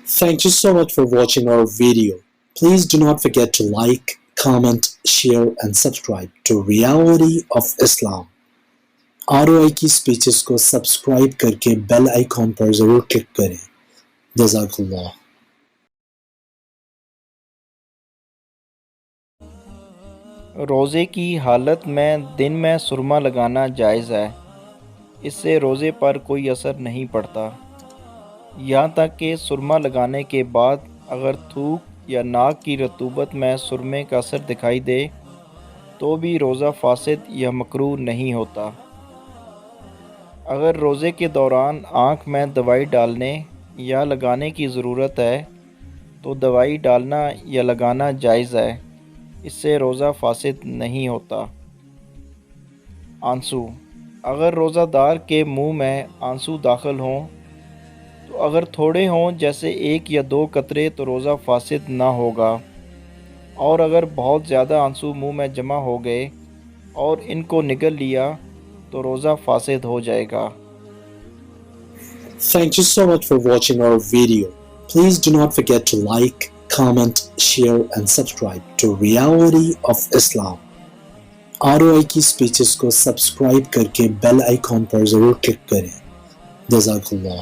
Thank you so much for watching our video. Please do not forget to like, comment, share and subscribe to Reality of Islam. ROI کی speeches کو subscribe کر کے bell icon پر ضرور click کریں. جزاک اللہ. روزے کی حالت میں دن میں سرما لگانا جائز ہے. اس سے روزے پر کوئی اثر نہیں پڑتا، یہاں تک کہ سرما لگانے کے بعد اگر تھوک یا ناک کی رطوبت میں سرمے کا اثر دکھائی دے تو بھی روزہ فاسد یا مکروہ نہیں ہوتا. اگر روزے کے دوران آنکھ میں دوائی ڈالنے یا لگانے کی ضرورت ہے تو دوائی ڈالنا یا لگانا جائز ہے، اس سے روزہ فاسد نہیں ہوتا. آنسو، اگر روزہ دار کے منہ میں آنسو داخل ہوں تو اگر تھوڑے ہوں جیسے 1 یا 2 قطرے تو روزہ فاسد نہ ہوگا، اور اگر بہت زیادہ آنسو منہ میں جمع ہو گئے اور ان کو نگل لیا تو روزہ فاسد ہو جائے گا. Thank you so much for watching our video. Please do not forget to like, comment, share and subscribe to Reality of Islam. ROI کی سپیچز کو سبسکرائب کر کے بیل آئیکن پر ضرور کلک کریں. جزاک اللہ.